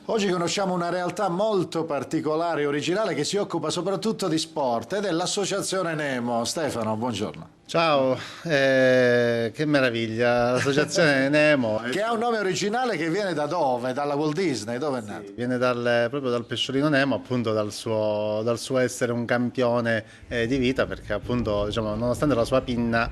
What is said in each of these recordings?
Oggi conosciamo una realtà molto particolare e originale che si occupa soprattutto di sport ed è l'Associazione Nemo. Stefano, buongiorno. Ciao, che meraviglia, l'associazione Nemo Che ha un nome originale che viene da dove? Dalla Walt Disney, dove è nato? sì, viene proprio dal pesciolino Nemo, appunto dal suo essere un campione di vita, perché appunto, diciamo, nonostante la sua pinna,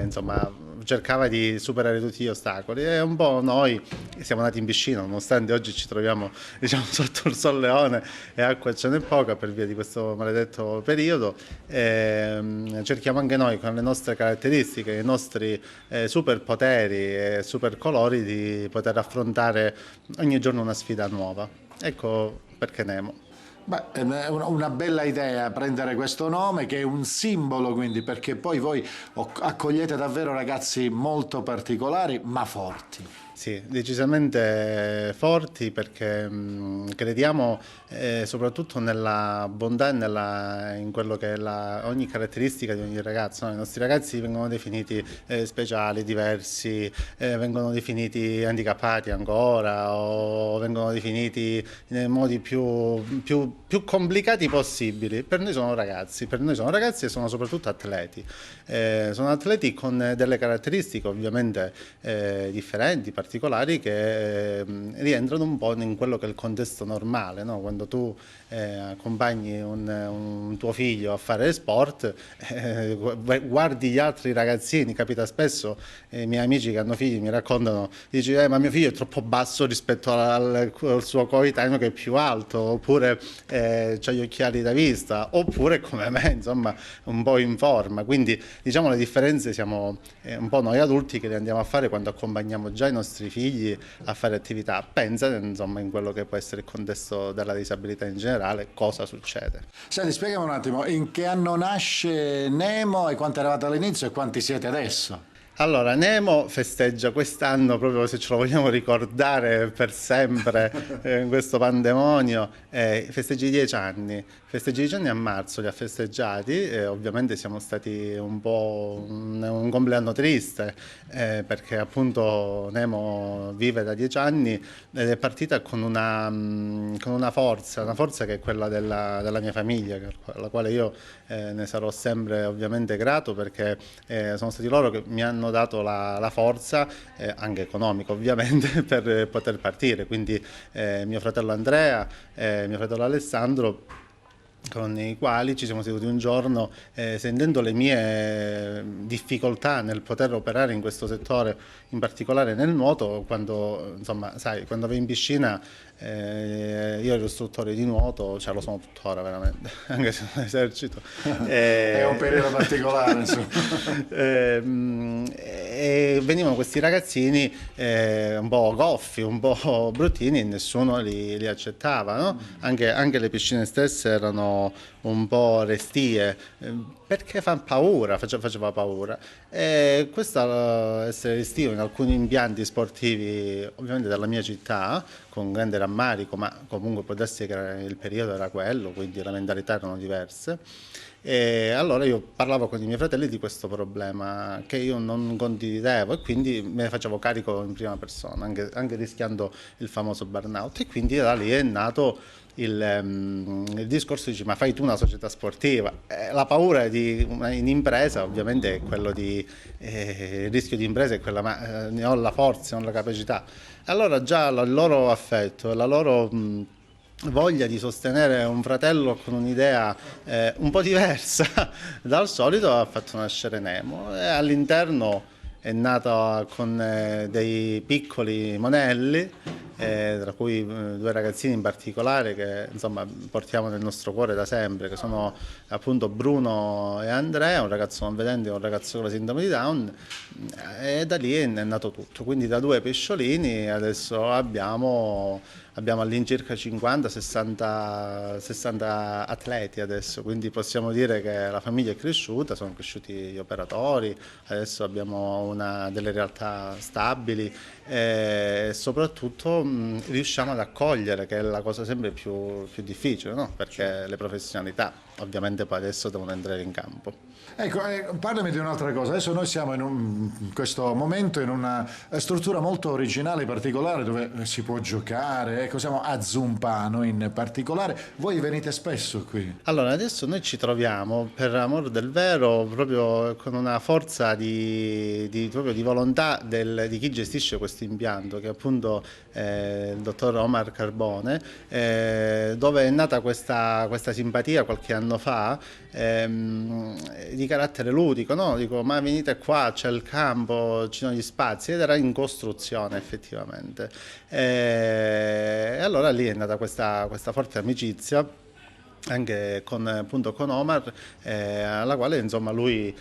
insomma, cercava di superare tutti gli ostacoli e un po' noi siamo nati in piscina, nonostante oggi ci troviamo, diciamo, sotto il solleone e acqua ce n'è poca per via di questo maledetto periodo. Cerchiamo anche noi con le nostre caratteristiche, i nostri superpoteri e supercolori di poter affrontare ogni giorno una sfida nuova. Ecco perché Nemo. Beh, è una bella idea prendere questo nome che è un simbolo, quindi, perché poi voi accogliete davvero ragazzi molto particolari ma forti. Sì, decisamente forti perché crediamo soprattutto nella bontà e in quello che è ogni caratteristica di ogni ragazzo, no? I nostri ragazzi vengono definiti speciali, diversi, vengono definiti handicappati ancora o vengono definiti nei modi più complicati possibili. Per noi sono ragazzi e sono soprattutto atleti. Sono atleti con delle caratteristiche ovviamente differenti, particolari, che rientrano un po' in quello che è il contesto normale, no? Quando tu accompagni un tuo figlio a fare sport, guardi gli altri ragazzini, capita spesso, i miei amici che hanno figli mi raccontano, dici ma mio figlio è troppo basso rispetto al suo coetaneo che è più alto, oppure c'ha gli occhiali da vista, oppure come me, insomma, un po' in forma. Quindi diciamo le differenze siamo un po' noi adulti che le andiamo a fare quando accompagniamo già i nostri figli a fare attività. Pensa insomma in quello che può essere il contesto della disabilità in generale, cosa succede. Senti, spiegami un attimo, in che anno nasce Nemo e quanto eravate all'inizio e quanti siete adesso? Allora, Nemo festeggia quest'anno, proprio se ce lo vogliamo ricordare per sempre, in questo pandemonio, festeggia i 10 anni. Festeggia i 10 anni a marzo, li ha festeggiati e ovviamente siamo stati un po' un compleanno triste, perché appunto Nemo vive da 10 anni ed è partita con una forza che è quella della mia famiglia, alla quale io ne sarò sempre ovviamente grato, perché sono stati loro che mi hanno dato la forza, anche economica ovviamente, per poter partire. Quindi mio fratello Andrea, mio fratello Alessandro, con i quali ci siamo seduti un giorno, sentendo le mie difficoltà nel poter operare in questo settore, in particolare nel nuoto. Quando, insomma, sai, quando vai in piscina, io ero istruttore di nuoto, cioè lo sono tuttora veramente, anche se non esercito. È un periodo particolare, insomma. E venivano questi ragazzini un po' goffi, un po' bruttini, e nessuno li accettava, no? Anche le piscine stesse erano un po' restie, perché fa paura, faceva paura. E questo essere restio in alcuni impianti sportivi, ovviamente della mia città, con grande rammarico, ma comunque può darsi che il periodo era quello, quindi le mentalità erano diverse. E allora io parlavo con i miei fratelli di questo problema che io non condividevo, e quindi me ne facevo carico in prima persona, anche rischiando il famoso burnout. E quindi da lì è nato il discorso, dici, ma fai tu una società sportiva. La paura in impresa ovviamente è quello il rischio di impresa è quella, ma ne ho la forza, ne ho la capacità. Allora già il loro affetto, la loro voglia di sostenere un fratello con un'idea un po' diversa dal solito ha fatto nascere Nemo, e all'interno è nata con dei piccoli monelli, tra cui due ragazzini in particolare che insomma portiamo nel nostro cuore da sempre, che sono appunto Bruno e Andrea, un ragazzo non vedente e un ragazzo con la sindrome di Down, e da lì è nato tutto. Quindi da due pesciolini adesso abbiamo all'incirca 50-60 atleti adesso, quindi possiamo dire che la famiglia è cresciuta, sono cresciuti gli operatori, adesso abbiamo delle realtà stabili e soprattutto riusciamo ad accogliere, che è la cosa sempre più difficile, no? Perché le professionalità ovviamente poi adesso devono entrare in campo. Ecco, parlami di un'altra cosa. Adesso noi siamo in questo momento in una struttura molto originale, particolare, dove si può giocare. Ecco, siamo a Zumpano in particolare. Voi venite spesso qui? Allora, adesso noi ci troviamo, per amor del vero, proprio con una forza proprio di volontà di chi gestisce questo impianto, che è appunto il dottor Omar Carbone, dove è nata questa simpatia qualche anno fa, di carattere ludico, no? Dico, ma venite qua, c'è il campo, ci sono gli spazi, ed era in costruzione effettivamente. E allora lì è nata questa forte amicizia anche appunto con Omar, alla quale insomma lui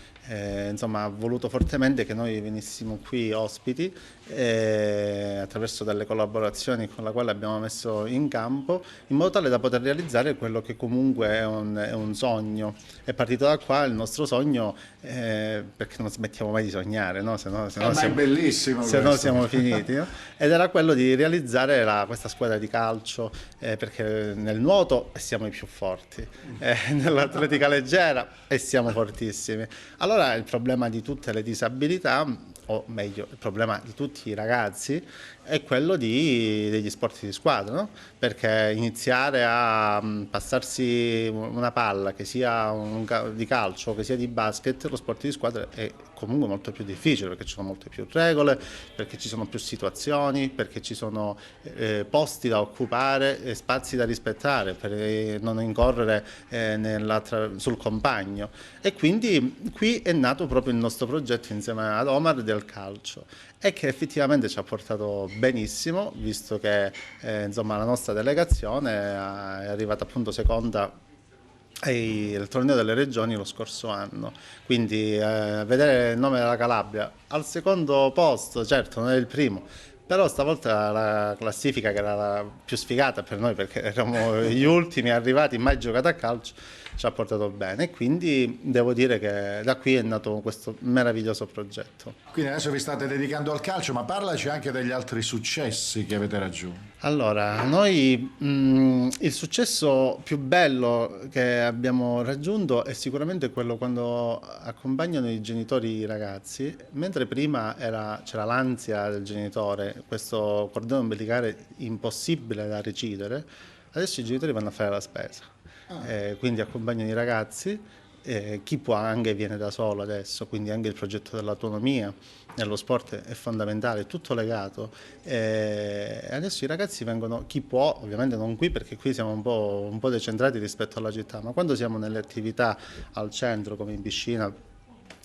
insomma, ha voluto fortemente che noi venissimo qui ospiti, attraverso delle collaborazioni con la quale abbiamo messo in campo, in modo tale da poter realizzare quello che comunque è un sogno. È partito da qua il nostro sogno, perché non smettiamo mai di sognare, no? Ma è bellissimo se no questo. siamo finiti, no? Ed era quello di realizzare questa squadra di calcio, perché nel nuoto siamo i più forti, nell'atletica leggera siamo fortissimi. Allora il problema di tutte le disabilità, o meglio il problema di tutti i ragazzi, è quello degli sport di squadra, no? Perché iniziare a passarsi una palla, che sia di calcio, che sia di basket, lo sport di squadra è comunque molto più difficile, perché ci sono molte più regole, perché ci sono più situazioni, perché ci sono posti da occupare e spazi da rispettare per non incorrere sul compagno. E quindi qui è nato proprio il nostro progetto insieme ad Omar del calcio, e che effettivamente ci ha portato benissimo, visto che insomma, la nostra delegazione è arrivata appunto seconda al torneo delle regioni lo scorso anno. Quindi vedere il nome della Calabria al secondo posto, certo non è il primo, però stavolta la classifica, che era la più sfigata per noi perché eravamo gli ultimi arrivati, mai giocato a calcio, ci ha portato bene, e quindi devo dire che da qui è nato questo meraviglioso progetto. Quindi adesso vi state dedicando al calcio, ma parlaci anche degli altri successi che avete raggiunto. Allora, noi il successo più bello che abbiamo raggiunto è sicuramente quello quando accompagnano i genitori i ragazzi, mentre prima c'era l'ansia del genitore, questo cordone ombelicale impossibile da recidere, adesso i genitori vanno a fare la spesa. Quindi accompagnano i ragazzi, chi può anche viene da solo adesso, quindi anche il progetto dell'autonomia nello sport è fondamentale, è tutto legato. Adesso i ragazzi vengono, chi può, ovviamente non qui perché qui siamo un po' decentrati rispetto alla città, ma quando siamo nelle attività al centro come in piscina,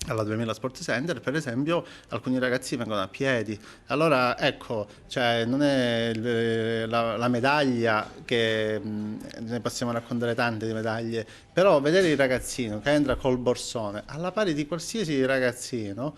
alla 2000 Sport Center, per esempio, alcuni ragazzi vengono a piedi. Allora, ecco, cioè, non è la medaglia che ne possiamo raccontare tante di medaglie, però vedere il ragazzino che entra col borsone alla pari di qualsiasi ragazzino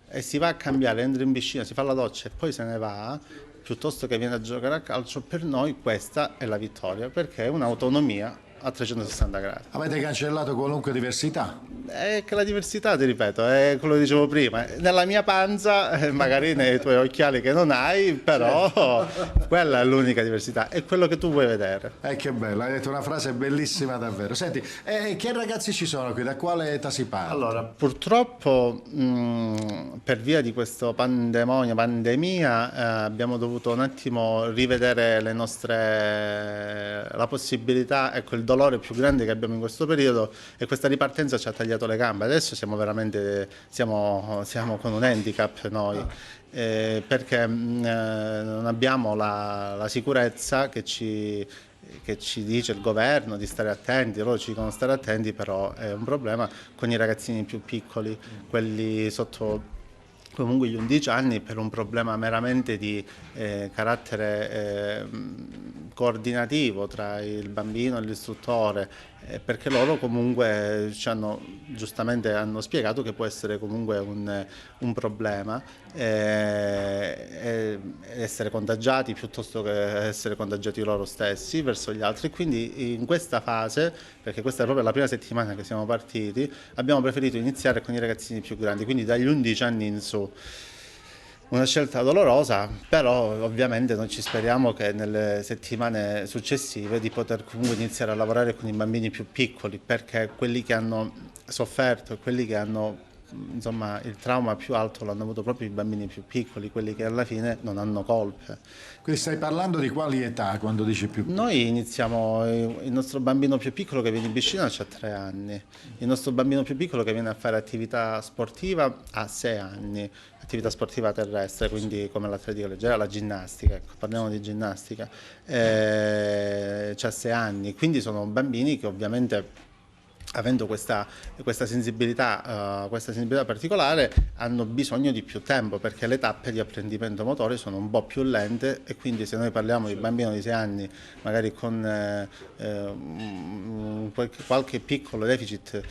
e si va a cambiare, entra in piscina, si fa la doccia e poi se ne va, piuttosto che viene a giocare a calcio, per noi questa è la vittoria, perché è un'autonomia a 360 gradi. Avete cancellato qualunque diversità. È che la diversità, ti ripeto, è quello che dicevo prima, nella mia panza, magari nei tuoi occhiali che non hai, però quella è l'unica diversità, è quello che tu vuoi vedere. Che bello, hai detto una frase bellissima davvero. Senti, che ragazzi ci sono qui? Da quale età si parla? Allora, purtroppo per via di questo pandemia, abbiamo dovuto un attimo rivedere la possibilità, ecco, il dolore più grande che abbiamo in questo periodo, e questa ripartenza ci ha tagliato le gambe. Adesso siamo con un handicap noi, perché non abbiamo la sicurezza che ci dice il governo di stare attenti, loro ci dicono stare attenti, però è un problema con i ragazzini più piccoli, quelli sotto comunque gli 11 anni, per un problema meramente di carattere coordinativo tra il bambino e l'istruttore, perché loro comunque giustamente hanno spiegato che può essere comunque un problema, essere contagiati piuttosto che essere contagiati loro stessi verso gli altri. Quindi in questa fase, perché questa è proprio la prima settimana che siamo partiti, abbiamo preferito iniziare con i ragazzini più grandi, quindi dagli 11 anni in su. una scelta dolorosa, però ovviamente noi ci speriamo che nelle settimane successive di poter comunque iniziare a lavorare con i bambini più piccoli, perché quelli che hanno sofferto e quelli che hanno insomma il trauma più alto l'hanno avuto proprio i bambini più piccoli, quelli che alla fine non hanno colpe. Quindi stai parlando di quali età quando dici più piccolo? Noi iniziamo, il nostro bambino più piccolo che viene in piscina ha 3 anni, il nostro bambino più piccolo che viene a fare attività sportiva ha 6 anni, attività sportiva terrestre, quindi come l'atletica leggera, la ginnastica, ecco, parliamo di ginnastica, c'ha 6 anni, quindi sono bambini che ovviamente avendo questa sensibilità particolare hanno bisogno di più tempo perché le tappe di apprendimento motore sono un po' più lente e quindi se noi parliamo di bambino di 6 anni magari con qualche piccolo deficit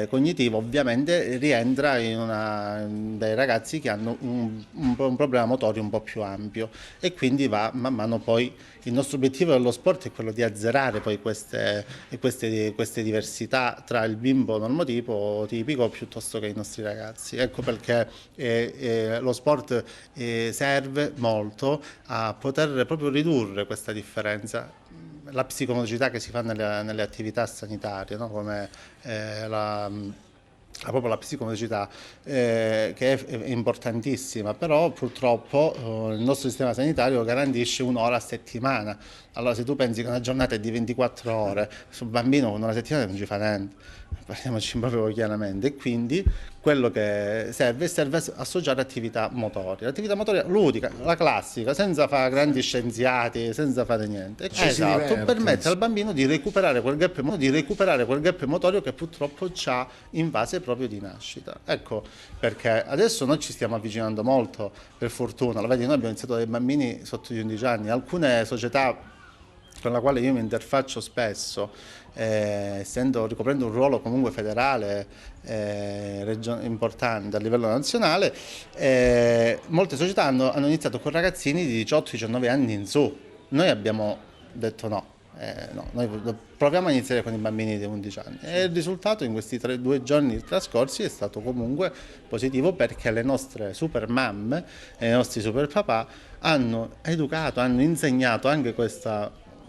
cognitivo ovviamente rientra in dei ragazzi che hanno un problema motorio un po' più ampio e quindi va man mano poi il nostro obiettivo dello sport è quello di azzerare poi queste diversità tra il bimbo normotipo tipico piuttosto che i nostri ragazzi. Ecco perché lo sport serve molto a poter proprio ridurre questa differenza. La psicomodicità che si fa nelle attività sanitarie, no? Come proprio la psicomodicità che è importantissima, però purtroppo il nostro sistema sanitario garantisce 1 ora a settimana. Allora se tu pensi che una giornata è di 24 ore, sul bambino con una settimana non ci fa niente, parliamoci proprio chiaramente, e quindi quello che serve associare attività motoria. L'attività motoria ludica, la classica, senza fare grandi scienziati, senza fare niente. Esatto, permette al bambino di recuperare quel gap motorio che purtroppo ha in fase proprio di nascita. Ecco perché adesso noi ci stiamo avvicinando molto, per fortuna. Lo vedi, noi abbiamo iniziato dai bambini sotto gli 11 anni, alcune società con la quale io mi interfaccio spesso, ricoprendo un ruolo comunque federale importante a livello nazionale, molte società hanno iniziato con ragazzini di 18-19 anni in su. Noi abbiamo detto no. No, noi proviamo a iniziare con i bambini di 11 anni e il risultato in questi 2 giorni trascorsi è stato comunque positivo perché le nostre super mamme e i nostri super papà hanno educato, hanno insegnato anche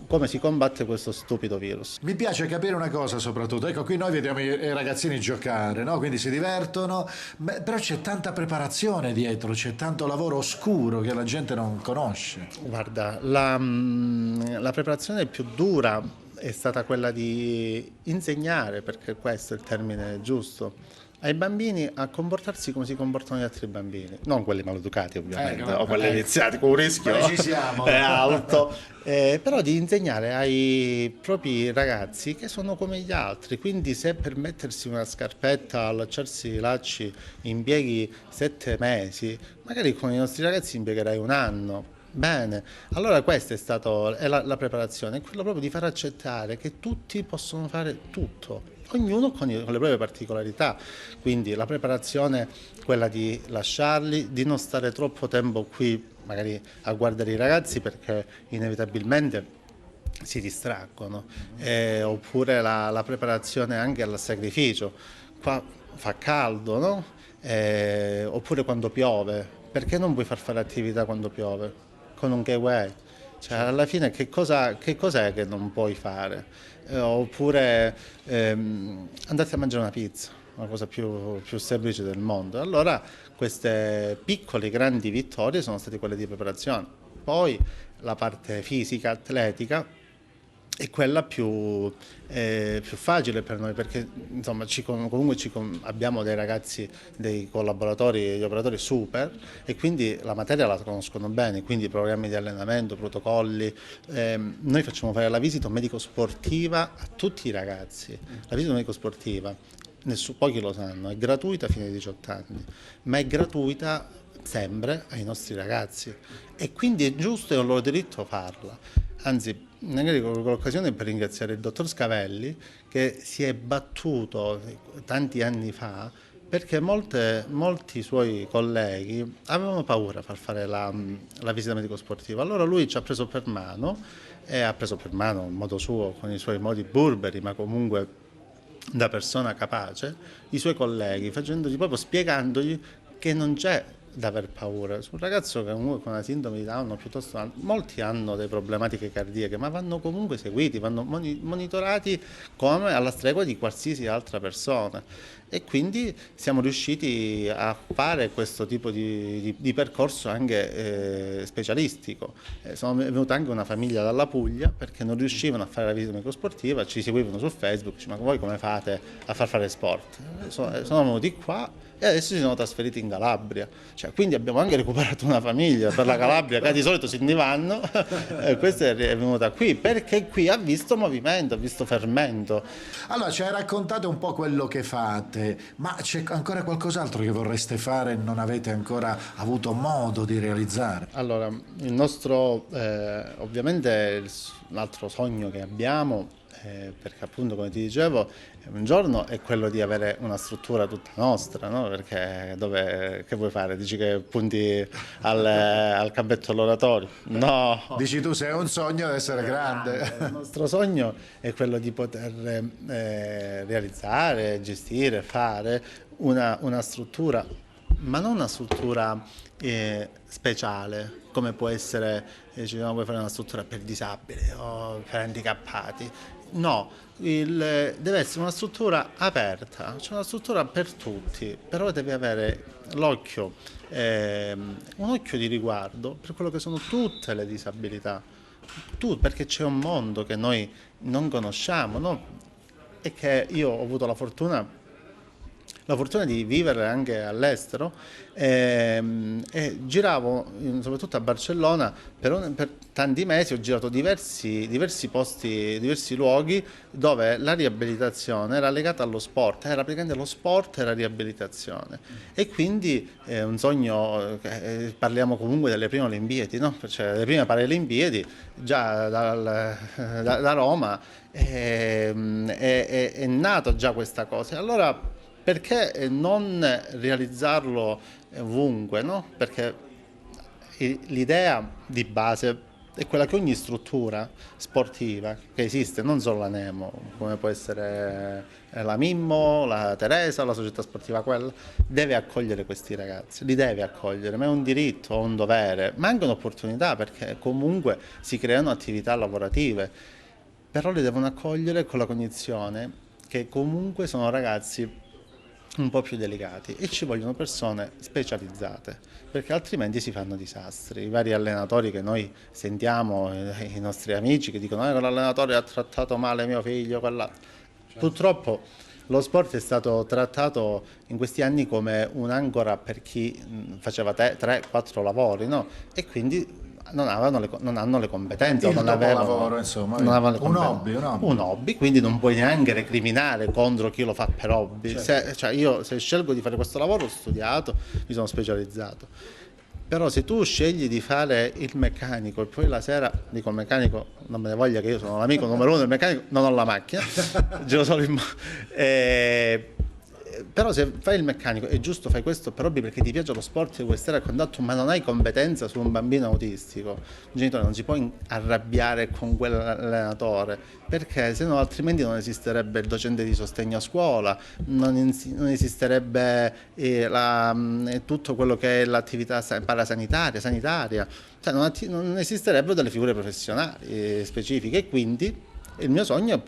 come si combatte questo stupido virus. Mi piace capire una cosa soprattutto, ecco qui noi vediamo i ragazzini giocare, no? Quindi si divertono, però c'è tanta preparazione dietro, c'è tanto lavoro oscuro che la gente non conosce. Guarda, la preparazione più dura è stata quella di insegnare, perché questo è il termine giusto, ai bambini a comportarsi come si comportano gli altri bambini, non quelli maleducati ovviamente, o quelli iniziati con un rischio ci siamo. è alto, però di insegnare ai propri ragazzi che sono come gli altri, quindi se per mettersi una scarpetta, allacciarsi i lacci impieghi 7 mesi, magari con i nostri ragazzi impiegherai 1 anno. Bene, allora questa è la preparazione, è quello proprio di far accettare che tutti possono fare tutto, ognuno con le proprie particolarità, quindi la preparazione, quella di lasciarli, di non stare troppo tempo qui magari a guardare i ragazzi perché inevitabilmente si distraggono, oppure la preparazione anche al sacrificio, qua fa caldo, no? Oppure quando piove, perché non puoi far fare attività quando piove? Con un gateway, cioè alla fine che cos'è che non puoi fare? Oppure andarti a mangiare una pizza, una cosa più semplice del mondo. Allora queste piccole grandi vittorie sono state quelle di preparazione. Poi la parte fisica, atletica, è quella più facile per noi perché insomma abbiamo dei ragazzi, dei collaboratori, degli operatori super e quindi la materia la conoscono bene, quindi programmi di allenamento, protocolli. Noi facciamo fare la visita medico-sportiva a tutti i ragazzi. La visita medico-sportiva, pochi lo sanno, è gratuita fino ai 18 anni, ma è gratuita sempre ai nostri ragazzi e quindi è giusto e è un loro diritto farla. Anzi, magari con l'occasione per ringraziare il dottor Scavelli che si è battuto tanti anni fa perché molti suoi colleghi avevano paura a far fare la visita medico-sportiva. Allora lui ci ha preso per mano e ha preso per mano in modo suo, con i suoi modi burberi, ma comunque da persona capace, i suoi colleghi, spiegandogli che non c'è da aver paura. Su un ragazzo che comunque con una sindrome di Down, piuttosto molti hanno delle problematiche cardiache, ma vanno comunque seguiti, vanno monitorati come alla stregua di qualsiasi altra persona. E quindi siamo riusciti a fare questo tipo di percorso anche specialistico. Sono venuta anche una famiglia dalla Puglia perché non riuscivano a fare la visita medico-sportiva, ci seguivano su Facebook, ma voi come fate a far fare sport? Sono venuti qua e adesso si sono trasferiti in Calabria, cioè, quindi abbiamo anche recuperato una famiglia per la Calabria che di solito se ne vanno, questa è venuta qui perché qui ha visto movimento, ha visto fermento. Allora, ci hai raccontato un po' quello che fate, ma c'è ancora qualcos'altro che vorreste fare e non avete ancora avuto modo di realizzare? Allora, il nostro, ovviamente l'altro sogno che abbiamo, perché appunto come ti dicevo, un giorno è quello di avere una struttura tutta nostra, no? Perché che vuoi fare? Dici che punti al campetto all'oratorio? No! Dici tu, se è un sogno deve essere grande. Il nostro sogno è quello di poter realizzare, gestire, fare una struttura, ma non una struttura speciale, come può essere, vuoi fare una struttura per disabili o per handicappati. No, deve essere una struttura aperta, cioè una struttura per tutti, però deve avere l'occhio, un occhio di riguardo per quello che sono tutte le disabilità, perché c'è un mondo che noi non conosciamo, no? E che io ho avuto la fortuna di vivere anche all'estero e giravo soprattutto a Barcellona per tanti mesi, ho girato diversi posti, diversi luoghi dove la riabilitazione era legata allo sport, era praticamente lo sport e la riabilitazione e quindi un sogno, parliamo comunque delle prime Olimpiadi, no? Cioè, le prime Paralimpiadi già da Roma è nato già questa cosa. Allora perché non realizzarlo ovunque, no? Perché l'idea di base è quella che ogni struttura sportiva che esiste, non solo la Nemo, come può essere la Mimmo, la Teresa, la società sportiva quella, deve accogliere questi ragazzi, li deve accogliere, ma è un diritto, un dovere, ma anche un'opportunità perché comunque si creano attività lavorative, però li devono accogliere con la cognizione che comunque sono ragazzi un po' più delicati e ci vogliono persone specializzate perché altrimenti si fanno disastri. I vari allenatori che noi sentiamo, i nostri amici che dicono quell'allenatore ha trattato male mio figlio, purtroppo lo sport è stato trattato in questi anni come un'ancora per chi faceva 3-4 lavori, no? E quindi non hanno le competenze, Il dopolavoro, insomma, non avevano le un competenze. hobby. Un hobby, quindi non puoi neanche recriminare contro chi lo fa per hobby. Certo. Io se scelgo di fare questo lavoro ho studiato, mi sono specializzato. Però se tu scegli di fare il meccanico e poi la sera dico il meccanico, non me ne voglia che io sono l'amico numero uno del meccanico, non ho la macchina, giro solo in però se fai il meccanico è giusto, fai questo per hobby perché ti piace lo sport e vuoi stare a contatto, ma non hai competenza su un bambino autistico, un genitore non si può arrabbiare con quell'allenatore perché se no altrimenti non esisterebbe il docente di sostegno a scuola, non esisterebbe tutto quello che è l'attività parasanitaria, sanitaria, cioè non esisterebbero delle figure professionali specifiche e quindi il mio sogno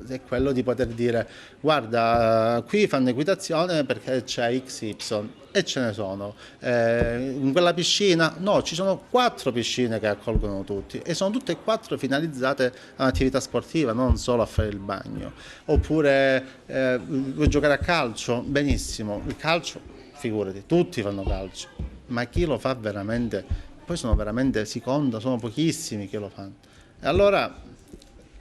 è quello di poter dire guarda qui fanno equitazione perché c'è XY e ce ne sono in quella piscina no, ci sono 4 piscine che accolgono tutti e sono tutte e 4 finalizzate a un'attività sportiva, non solo a fare il bagno. Oppure vuoi giocare a calcio? Benissimo, il calcio figurati, tutti fanno calcio, ma chi lo fa veramente, poi sono veramente, si conta, sono pochissimi che lo fanno. E allora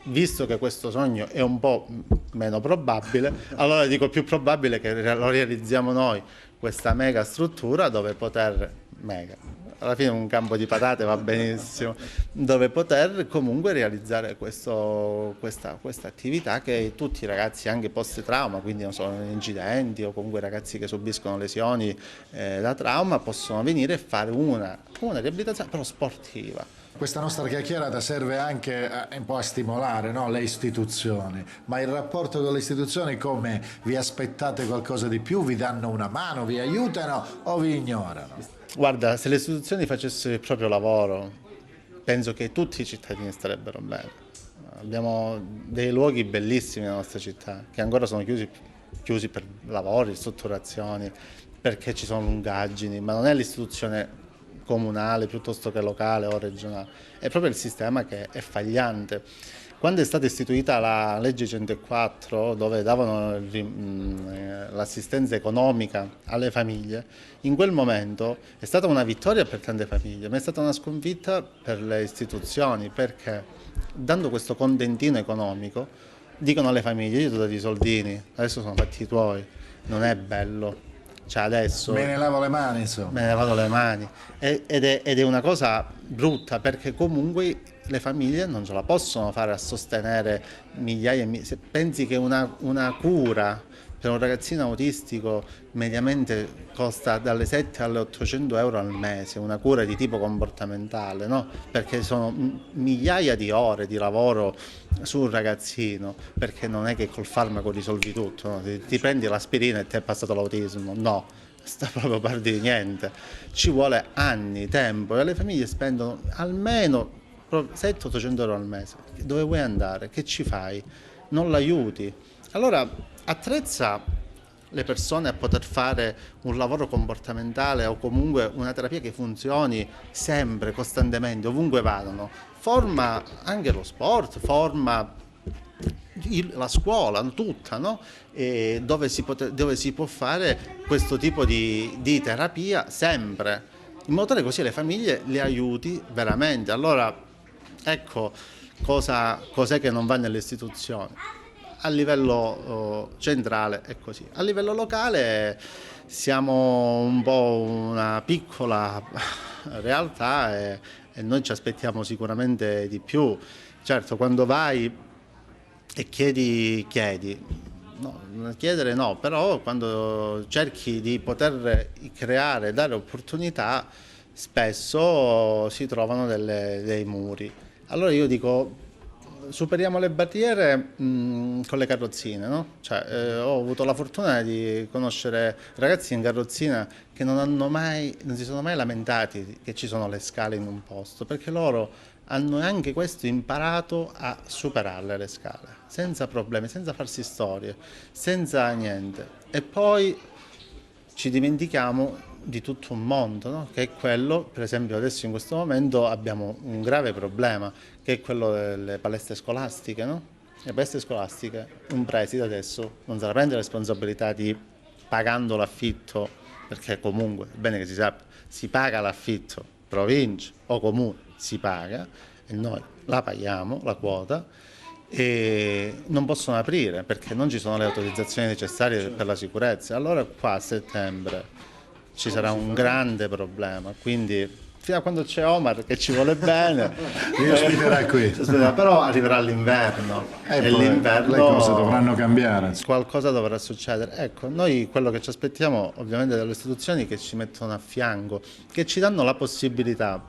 visto che questo sogno è un po' meno probabile, allora dico più probabile che lo realizziamo noi, questa mega struttura dove alla fine un campo di patate va benissimo, dove poter comunque realizzare questa attività che tutti i ragazzi anche post-trauma, quindi non solo incidenti o comunque ragazzi che subiscono lesioni da trauma, possono venire e fare una riabilitazione però sportiva. Questa nostra chiacchierata serve anche un po' a stimolare, no, le istituzioni, ma il rapporto con le istituzioni come? Vi aspettate qualcosa di più? Vi danno una mano, vi aiutano o vi ignorano? Guarda, se le istituzioni facessero il proprio lavoro, penso che tutti i cittadini starebbero bene. Abbiamo dei luoghi bellissimi nella nostra città, che ancora sono chiusi per lavori, ristrutturazioni, perché ci sono lungaggini, ma non è l'istituzione comunale piuttosto che locale o regionale, è proprio il sistema che è fagliante. Quando è stata istituita la legge 104, dove davano l'assistenza economica alle famiglie, in quel momento è stata una vittoria per tante famiglie, ma è stata una sconfitta per le istituzioni, perché dando questo contentino economico dicono alle famiglie: io ti ho dato i soldini, adesso sono fatti i tuoi, non è bello. Cioè adesso Me ne lavo le mani, insomma. me ne vado le mani ed è una cosa brutta, perché comunque le famiglie non ce la possono fare a sostenere migliaia e migliaia. Se pensi che una cura per un ragazzino autistico mediamente costa dalle 7 alle 800 euro al mese, una cura di tipo comportamentale, no? Perché sono migliaia di ore di lavoro su un ragazzino, perché non è che col farmaco risolvi tutto, no? Ti prendi l'aspirina e ti è passato l'autismo, no, sta proprio parli di niente, ci vuole anni, tempo, e le famiglie spendono almeno 700-800 euro al mese. Dove vuoi andare? Che ci fai? Non l'aiuti. Allora attrezza le persone a poter fare un lavoro comportamentale o comunque una terapia che funzioni sempre, costantemente, ovunque vadano. Forma anche lo sport, forma la scuola tutta, no? Dove si può fare questo tipo di terapia sempre, in modo tale così le famiglie le aiuti veramente. Allora, ecco cos'è che non va nelle istituzioni. A livello centrale è così. A livello locale siamo un po' una piccola realtà e noi ci aspettiamo sicuramente di più. Certo, quando vai e chiedi, no, chiedere no, però quando cerchi di poter creare, dare opportunità, spesso si trovano dei muri. Allora io dico, superiamo le barriere con le carrozzine, no? Cioè, ho avuto la fortuna di conoscere ragazzi in carrozzina che non si sono mai lamentati che ci sono le scale in un posto, perché loro hanno anche questo imparato a superarle le scale, senza problemi, senza farsi storie, senza niente. E poi ci dimentichiamo di tutto un mondo, no? Che è quello, per esempio adesso in questo momento abbiamo un grave problema, che è quello delle palestre scolastiche, no? Le palestre scolastiche, un preside adesso non se la prende la responsabilità di pagando l'affitto, perché comunque è bene che si sappia, si paga l'affitto, provincia o comune, si paga e noi la paghiamo, la quota, e non possono aprire perché non ci sono le autorizzazioni necessarie per la sicurezza. Allora qua a settembre ci sarà un grande problema, quindi fino a quando c'è Omar che ci vuole bene Mi ospiterà qui. però arriverà l'inverno E e poi l'inverno le cose dovranno cambiare, insomma. qualcosa dovrà succedere. Ecco, noi quello che ci aspettiamo ovviamente dalle istituzioni è che ci mettono a fianco, che ci danno la possibilità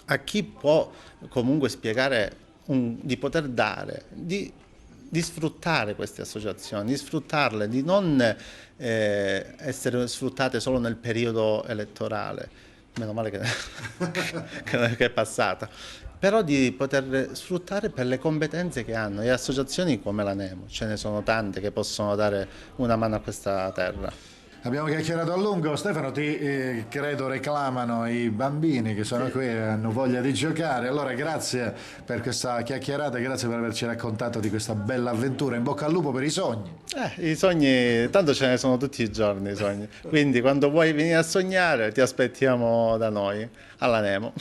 a chi può comunque spiegare di poter dare, di sfruttare queste associazioni, di sfruttarle, di non essere sfruttate solo nel periodo elettorale, meno male che è passata, però di poter sfruttare per le competenze che hanno, e associazioni come la Nemo, ce ne sono tante che possono dare una mano a questa terra. Abbiamo chiacchierato a lungo, Stefano, ti credo reclamano i bambini che sono qui e hanno voglia di giocare, allora grazie per questa chiacchierata, grazie per averci raccontato di questa bella avventura, in bocca al lupo per i sogni. I sogni, tanto ce ne sono tutti i giorni i sogni, quindi quando vuoi venire a sognare ti aspettiamo da noi, alla Nemo.